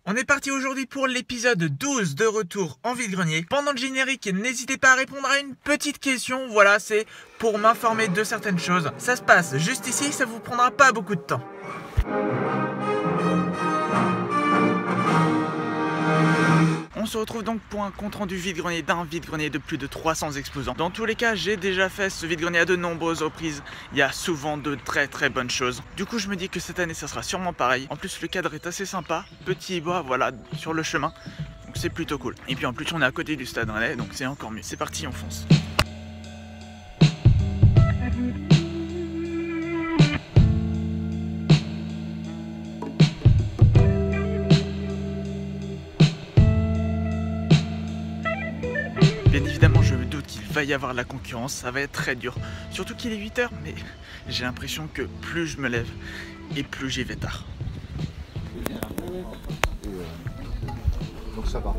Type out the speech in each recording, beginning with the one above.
On est parti aujourd'hui pour l'épisode 12 de Retour en vide-grenier. Pendant le générique, n'hésitez pas à répondre à une petite question. Voilà, c'est pour m'informer de certaines choses. Ça se passe juste ici, ça vous prendra pas beaucoup de temps. On se retrouve donc pour un compte rendu vide-grenier d'un vide-grenier de plus de 300 exposants. Dans tous les cas, j'ai déjà fait ce vide-grenier à de nombreuses reprises. Il y a souvent de très bonnes choses. Du coup, je me dis que cette année, ça sera sûrement pareil. En plus, le cadre est assez sympa. Petit bois, voilà, sur le chemin. Donc c'est plutôt cool. Et puis en plus, on est à côté du Stade Rennais, donc c'est encore mieux. C'est parti, on fonce. Bien évidemment, je me doute qu'il va y avoir la concurrence, ça va être très dur. Surtout qu'il est 8 h, mais j'ai l'impression que plus je me lève et plus j'y vais tard. Donc ça va.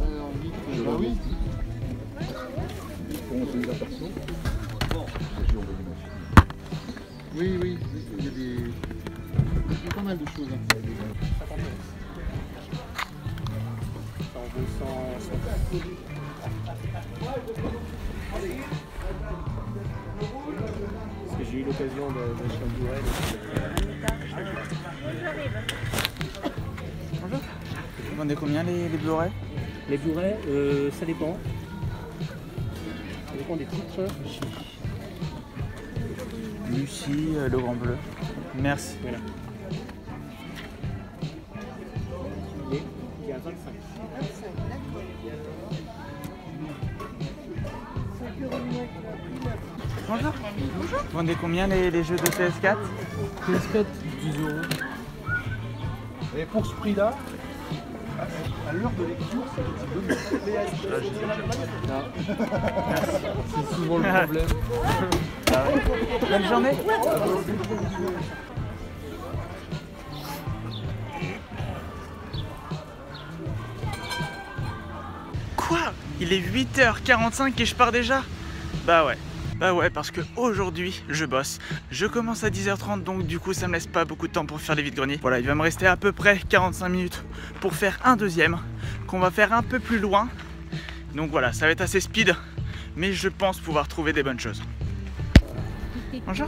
Oui. Oui, il y a pas mal de choses. Parce que j'ai eu l'occasion d'acheter un Blu-ray. Bonjour. Vous vendez combien les Blu-ray? Les Blu-ray, ça dépend. Ça dépend des titres. Lucie, le Grand Bleu. Merci. Voilà. Il est à 25. Bonjour. Bonjour. Vous vendez combien les jeux de PS4? PS4, 10 €. Et pour ce prix-là, à l'heure de lecture, c'est souvent le problème. Bonne journée. Quoi? Il est 8 h 45 et je pars déjà? Bah ouais, parce que aujourd'hui je bosse. Je commence à 10 h 30, donc du coup ça me laisse pas beaucoup de temps pour faire les vides-greniers. Voilà, il va me rester à peu près 45 minutes pour faire un deuxième qu'on va faire un peu plus loin. Donc voilà, ça va être assez speed, mais je pense pouvoir trouver des bonnes choses. Bonjour.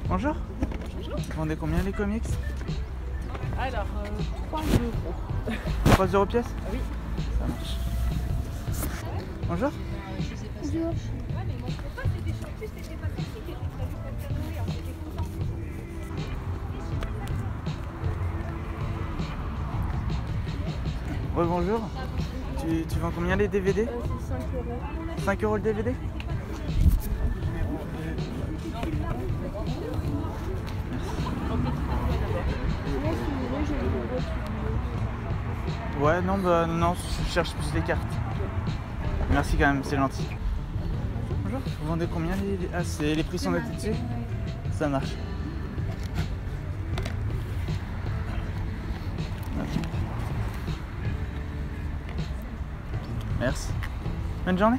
Bonjour. Vous vendez combien les comics? Alors, 3 €. 3 € pièce? Oui. Ça marche. Bonjour. Bonjour. Ouais, bonjour. Tu vends combien les DVD? C'est 5 €. 5 € le DVD? Ouais, non, bah non, je cherche plus les cartes. Merci quand même, c'est gentil. Bonjour, vous vendez combien les... Ah, les prix sont notés dessus? Ça marche. Merci. Bonne journée.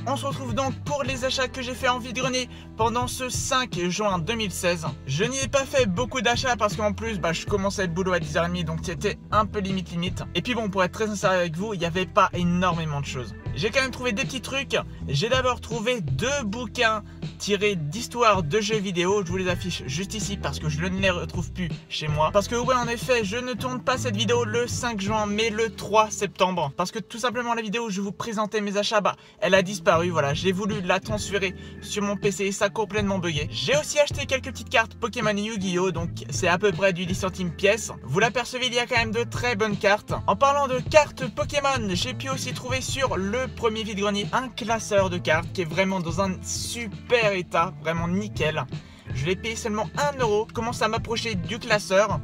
On se retrouve donc pour les achats que j'ai fait en vide-grenier pendant ce 5 juin 2016. Je n'y ai pas fait beaucoup d'achats parce qu'en plus je commençais le boulot à 10 h 30, donc c'était un peu limite. Et puis bon, pour être très sincère avec vous, il n'y avait pas énormément de choses. J'ai quand même trouvé des petits trucs. J'ai d'abord trouvé 2 bouquins tirés d'histoires de jeux vidéo. Je vous les affiche juste ici parce que je ne les retrouve plus chez moi. Parce que ouais, en effet, je ne tourne pas cette vidéo le 5 juin mais le 3 septembre. Parce que tout simplement la vidéo où je vous présentais mes achats, elle a disparu. Voilà, j'ai voulu la transférer sur mon PC et ça a complètement bugué. J'ai aussi acheté quelques petites cartes Pokémon et Yu-Gi-Oh! Donc c'est à peu près du 10 centimes pièce. Vous l'apercevez, il y a quand même de très bonnes cartes. En parlant de cartes Pokémon, j'ai pu aussi trouver sur le premier vide-grenier un classeur de cartes qui est vraiment dans un super état, vraiment nickel. Je l'ai payé seulement 1 €. Je commence à m'approcher du classeur.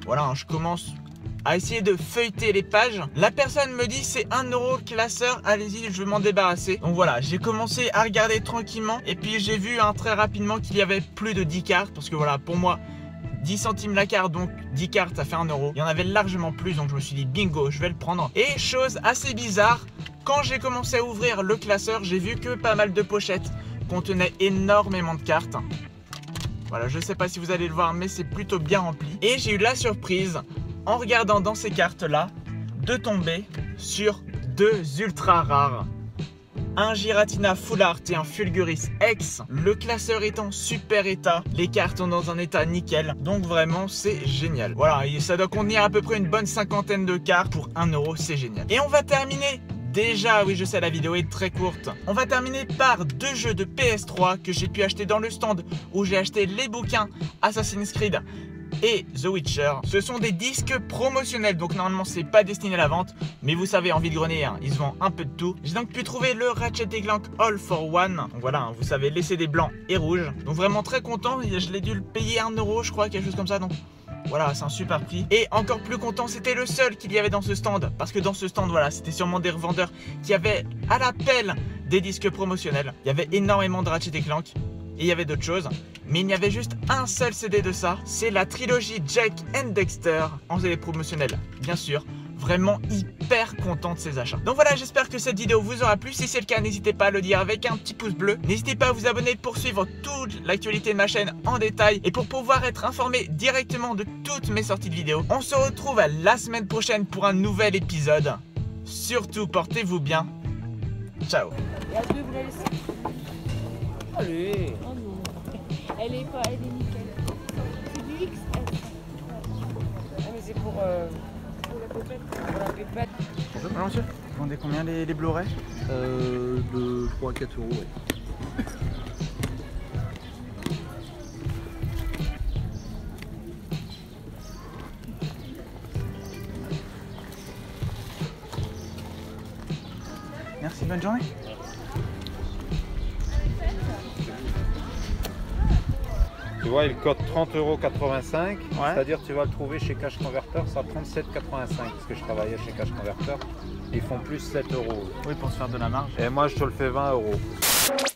Voilà, je commence à essayer de feuilleter les pages. La personne me dit c'est 1 € classeur, allez-y, je vais m'en débarrasser. Donc voilà, j'ai commencé à regarder tranquillement et puis j'ai vu très rapidement qu'il y avait plus de 10 cartes parce que voilà, pour moi 10 centimes la carte, donc 10 cartes ça fait 1 €. Il y en avait largement plus, donc je me suis dit bingo, je vais le prendre. Et chose assez bizarre, quand j'ai commencé à ouvrir le classeur, j'ai vu que pas mal de pochettes contenaient énormément de cartes. Voilà, je sais pas si vous allez le voir, mais c'est plutôt bien rempli. Et j'ai eu la surprise, en regardant dans ces cartes-là, de tomber sur 2 ultra rares. Un Giratina Full Art et un Fulguris X. Le classeur est en super état. Les cartes sont dans un état nickel. Donc vraiment, c'est génial. Voilà, et ça doit contenir à peu près une bonne 50aine de cartes pour 1 €. C'est génial. Et on va terminer. Déjà, oui je sais, la vidéo est très courte. On va terminer par 2 jeux de PS3 que j'ai pu acheter dans le stand où j'ai acheté les bouquins Assassin's Creed et The Witcher. Ce sont des disques promotionnels, donc normalement c'est pas destiné à la vente, mais vous savez, en vide-grenier, hein, ils se vendent un peu de tout. J'ai donc pu trouver le Ratchet & Clank All for One. Donc voilà, hein, vous savez, les CD blancs et rouges. Donc vraiment très content, je l'ai dû le payer 1 €, je crois, quelque chose comme ça. Donc voilà, c'est un super prix. Et encore plus content, c'était le seul qu'il y avait dans ce stand. Parce que dans ce stand, voilà, c'était sûrement des revendeurs qui avaient à l'appel des disques promotionnels. Il y avait énormément de Ratchet & Clank. Et il y avait d'autres choses. Mais il y avait juste un seul CD de ça. C'est la trilogie Jack and Dexter en CD promotionnel, bien sûr. Vraiment hyper content de ces achats. Donc voilà, j'espère que cette vidéo vous aura plu. Si c'est le cas, n'hésitez pas à le dire avec un petit pouce bleu. N'hésitez pas à vous abonner pour suivre toute l'actualité de ma chaîne en détail et pour pouvoir être informé directement de toutes mes sorties de vidéos. On se retrouve la semaine prochaine pour un nouvel épisode. Surtout, portez-vous bien. Ciao. Et à 2, vous la laissez? Allez. Oh non. Elle est nickel. C'est du XS. Ah mais c'est pour La pépette. la pépette. Bonjour monsieur. Vous vendez combien les Blu-ray? De 3 à 4 €, ouais. Merci, bonne journée. Tu vois, il cote 30,85 €, Ouais. c'est-à-dire tu vas le trouver chez Cash Converter, ça à 37,85 parce que je travaillais chez Cash Converter. Ils font plus 7 €. Oui, pour se faire de la marge. Et moi, je te le fais 20 €.